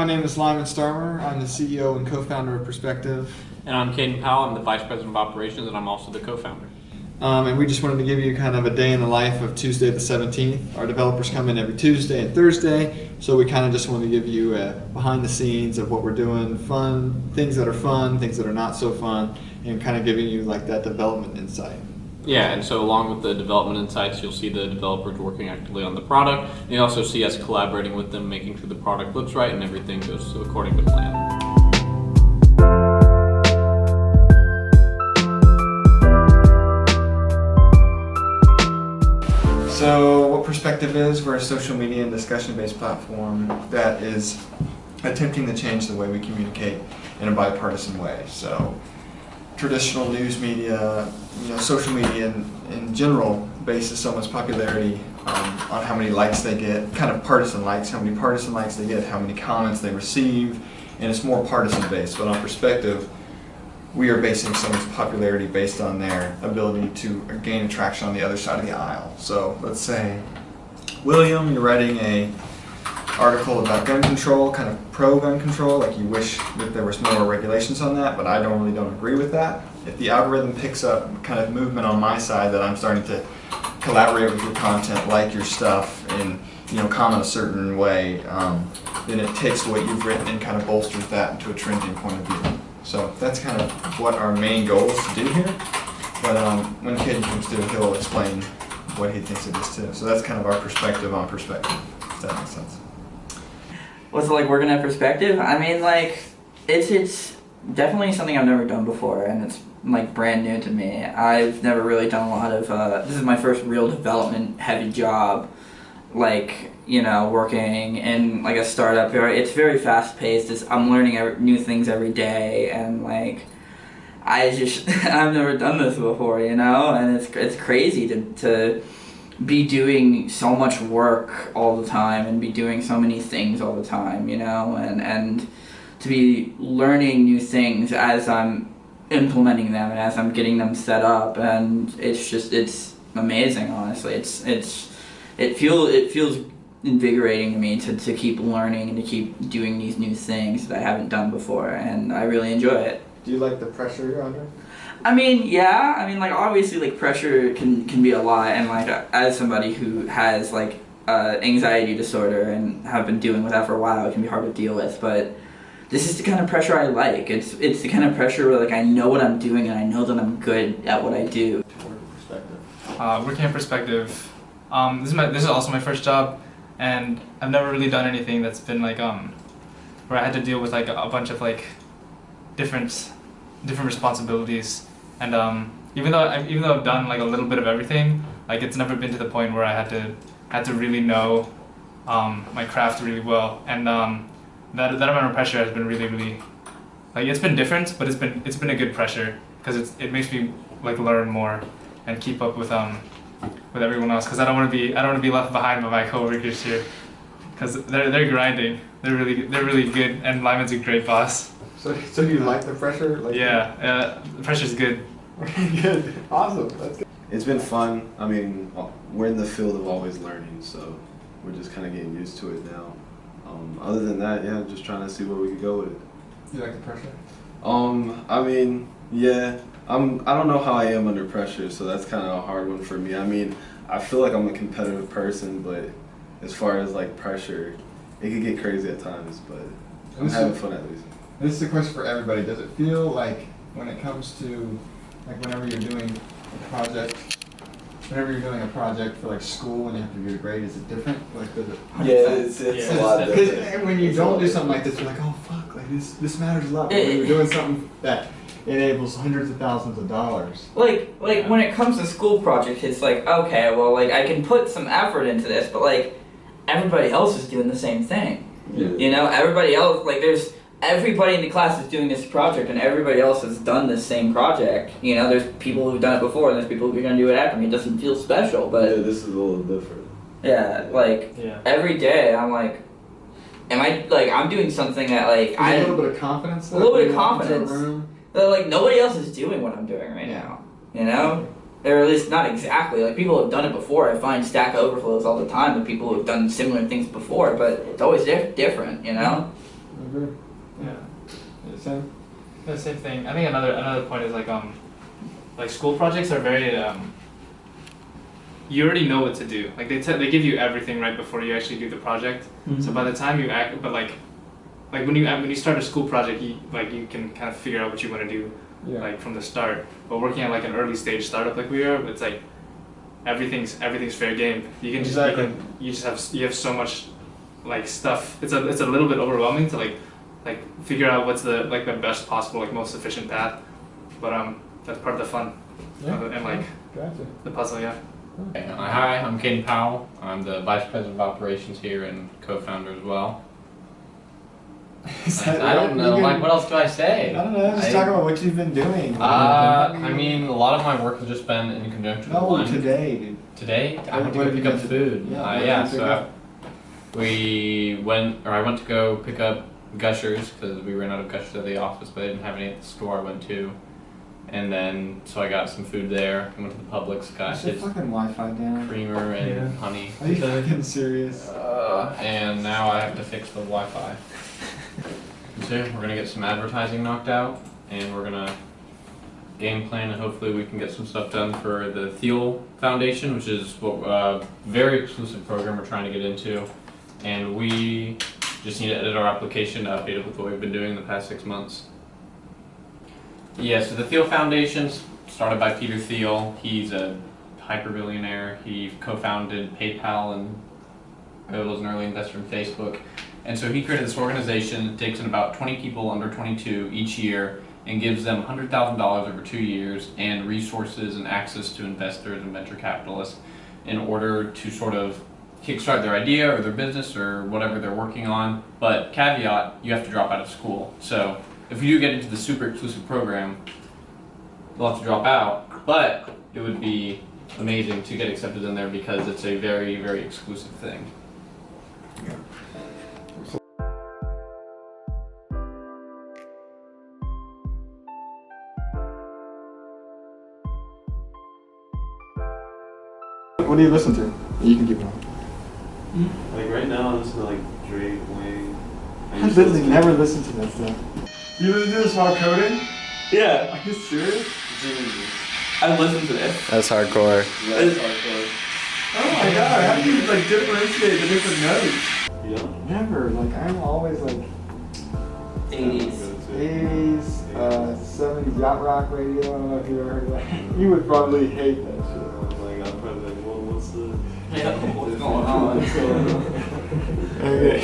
name is Lyman Starmer. I'm the CEO and co-founder of Perspective. And I'm Caden Powell. I'm the Vice President of Operations, and I'm also the co-founder. And we just wanted to give you kind of a day in the life of Tuesday the 17th. Our developers come in every Tuesday and Thursday, so we kind of just want to give you a behind the scenes of what we're doing, things that are not so fun, and kind of giving you like that development insight. Yeah, and so along with the development insights, you'll see the developers working actively on the product. And you also see us collaborating with them, making sure the product looks right and everything goes according to plan. So what Perspective is, we're a social media and discussion-based platform that is attempting to change the way we communicate in a bipartisan way. So traditional news media, social media in general bases so much popularity on how many likes they get, kind of partisan likes, how many partisan likes they get, how many comments they receive, and it's more partisan based. But on Perspective, we are basing so much popularity based on their ability to gain attraction on the other side of the aisle. So let's say, William, you're writing a article about gun control, kind of pro-gun control, like you wish that there was more regulations on that, but I don't agree with that. If the algorithm picks up kind of movement on my side that I'm starting to collaborate with your content, like your stuff, and comment a certain way, then it takes what you've written and kind of bolsters that into a trending point of view. So that's kind of what our main goal is to do here. But when Caden comes through, he'll explain what he thinks it is too. So that's kind of our perspective on Perspective, if that makes sense. What's it like working at Perspective? I mean, like, it's definitely something I've never done before, and it's like brand new to me. I've never really done a lot of, this is my first real development heavy job, like, working in like a startup. It's very fast paced. I'm learning new things every day, and like, I've never done this before, and it's crazy to be doing so much work all the time and be doing so many things all the time, and to be learning new things as I'm implementing them and as I'm getting them set up, and it's amazing, honestly. It feels invigorating to me to keep learning and to keep doing these new things that I haven't done before, and I really enjoy it. Do you like the pressure you're under? I mean, yeah. I mean, like, obviously, like, pressure can be a lot, and like, as somebody who has like anxiety disorder and have been dealing with that for a while, it can be hard to deal with. But this is the kind of pressure I like. It's the kind of pressure where like I know what I'm doing and I know that I'm good at what I do. Working at Perspective, this is also my first job, and I've never really done anything that's been like where I had to deal with like a bunch of like different responsibilities, and even though I've done like a little bit of everything, like it's never been to the point where I had to really know my craft really well, and that amount of pressure has been really like, it's been different, but it's been a good pressure because it makes me like learn more and keep up with everyone else, because I don't want to be left behind by my coworkers here, because they're grinding, they're really good, and Lyman's a great boss. So do you like the pressure? Yeah, the pressure's good. Good, awesome. That's good. It's been fun. I mean, we're in the field of always learning, so we're just kind of getting used to it now. Other than that, yeah, just trying to see where we could go with it. You like the pressure? I mean, yeah. I don't know how I am under pressure, so that's kind of a hard one for me. I mean, I feel like I'm a competitive person, but as far as like pressure, it could get crazy at times, but I'm having fun at least. This is a question for everybody. Does it feel like when it comes to, like, whenever you're doing a project for like school and you have to get a grade, is it different? Like, does it? Yeah, it's a lot different. Because when you don't do something like this, you're like, oh fuck, like this matters a lot. But when you're doing something that enables hundreds of thousands of dollars. Like when it comes to school projects, it's like, okay, well, like, I can put some effort into this, but like everybody else is doing the same thing. Yeah. Everybody else, like, everybody in the class is doing this project, and everybody else has done this same project. There's people who've done it before, and there's people who are going to do it after me. It doesn't feel special, but... Yeah, this is a little different. Yeah, like, every day I'm like, I'm doing something that, like, a little bit of confidence? A little bit of confidence. That, like, nobody else is doing what I'm doing right now, Or at least not exactly. Like, people have done it before. I find Stack Overflows all the time with people who have done similar things before, but it's always different, I agree. Yeah. Same. The same thing. I think another point is like school projects are very you already know what to do. Like they give you everything right before you actually do the project. So by the time you act, but like when you start a school project, you can kind of figure out what you want to do like from the start. But working at like an early stage startup like we are, it's like everything's fair game. You can you have so much like stuff. It's a little bit overwhelming to like figure out what's the best possible most efficient path. But that's part of the fun. And like Gotcha. the puzzle, yeah. Okay, hi, I'm Caden Powell. I'm the Vice President of Operations here and co-founder as well. I don't know, like what else do I say? I don't know, just talk about what you've been doing. I mean, a lot of my work has just been in conjunction with one. Today, dude. Today? I went to go pick up food. I went to go pick up Gushers because we ran out of Gushers at the office, but I didn't have any at the store I went to. And then, so I got some food there. I went to the Publix, got Is your his fucking Wi-Fi down? creamer and honey. Are you fucking serious? And now I have to fix the Wi-Fi. So we're gonna get some advertising knocked out, and we're gonna game plan, and hopefully we can get some stuff done for the Thiel Foundation, which is what very exclusive program we're trying to get into, and we just need to edit our application to update it with what we've been doing the past 6 months. Yeah, so the Thiel Foundation's started by Peter Thiel. He's a hyper-billionaire. He co-founded PayPal and was an early investor in Facebook. And so he created this organization that takes in about 20 people under 22 each year and gives them $100,000 over 2 years and resources and access to investors and venture capitalists in order to sort of kickstart their idea or their business or whatever they're working on. But caveat, you have to drop out of school. So if you do get into the super exclusive program, you'll have to drop out, but it would be amazing to get accepted in there because it's a very, very exclusive thing. Yeah. What do you listen to? You can keep going. Like right now, I'm listening to like Drake, Wayne. I literally never listen to that stuff. You listen to this while coding? Yeah. Are you serious? I listen to it. That's hardcore. Yeah, it's hardcore. Oh my god, how do you like differentiate the different notes? Yeah. Never, like I'm always like 80s, 70s yacht rock radio. I don't know if you ever heard of that. You would probably hate that shit. Like I'm probably like, well, what's the? Yeah, what's going on? Okay.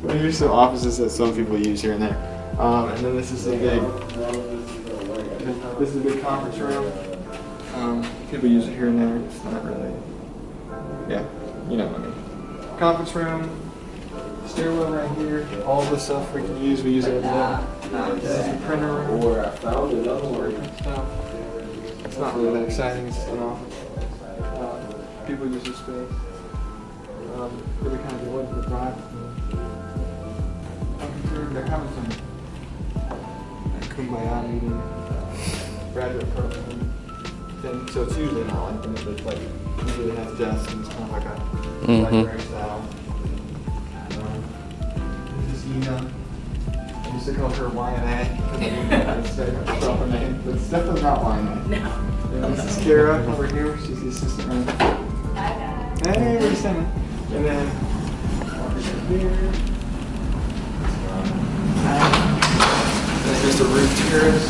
Well, here's some offices that some people use here and there. And then this is a big conference room. People use it here and there. It's not really. Yeah, you know what I mean. Conference room, stairwell right here. All the stuff we can use, we use it every day. This is the printer room. Or I found another one. Stuff. It's not really that exciting. It's just an office. People use this space. Every kind of wood for the drive. They're having some kumbaya meeting, graduate program thing. So it's usually not like that, but it's like usually it has desks and it's kind of like a library style. This is Ina. I used to call her YNA because I didn't know how to say her proper name, but it's definitely not YNA. No. And this is Kara over here. She's the assistant manager. Hi guys. Hey, what are you saying? And then over here. That's just a roof terrace.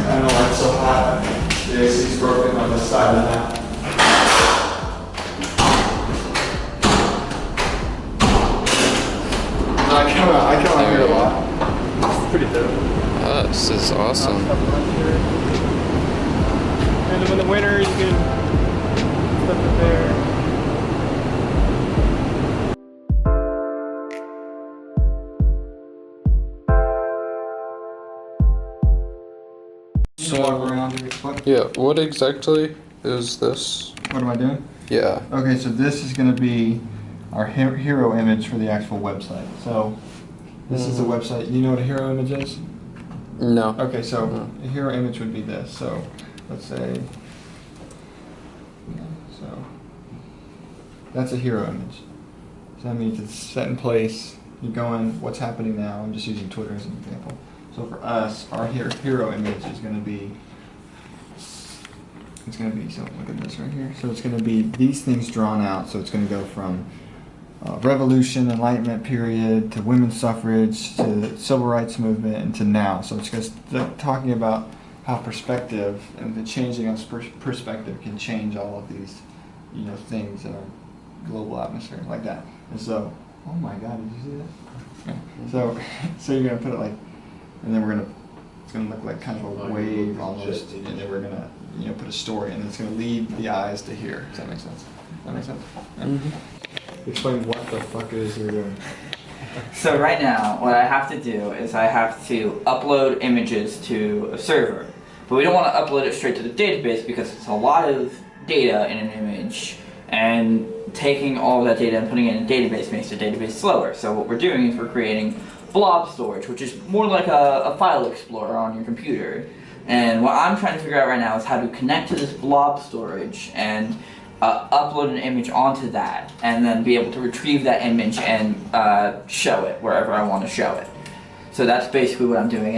I don't know, it's so hot. The AC's broken on this side of that. I come out here a lot. It's pretty dope. Oh, this is awesome. And then in the winter, you can put it there. Walk around here. Yeah, what exactly is this? What am I doing? Yeah. Okay, so this is going to be our hero image for the actual website. So this is the website. You know what a hero image is? No. Okay, so a hero image would be this. So let's say, so that's a hero image. So that means it's set in place you're going, what's happening now? I'm just using Twitter as an example. So for us, our hero image is going to be, so look at this right here. So it's going to be these things drawn out. So it's going to go from revolution, enlightenment period, to women's suffrage, to civil rights movement, and to now. So it's just talking about how perspective and the changing of perspective can change all of these, things in our global atmosphere, like that. And so, oh my God, did you see that? Yeah. So you're gonna put it like, and then it's gonna look like kind of a wave almost, and then we're gonna, put a story, and it's gonna lead the eyes to here. Does that make sense? Yeah. Mm-hmm. Explain what the fuck it is you're doing. So right now, what I have to do is I have to upload images to a server. But we don't want to upload it straight to the database because it's a lot of data in an image, and taking all of that data and putting it in a database makes the database slower. So what we're doing is we're creating blob storage, which is more like a file explorer on your computer. And what I'm trying to figure out right now is how to connect to this blob storage and upload an image onto that, and then be able to retrieve that image and show it wherever I want to show it. So that's basically what I'm doing.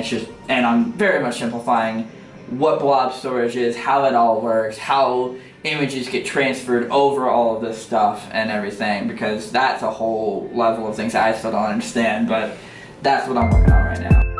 And I'm very much simplifying what blob storage is, how it all works, how images get transferred over all of this stuff and everything, because that's a whole level of things I still don't understand, but that's what I'm working on right now.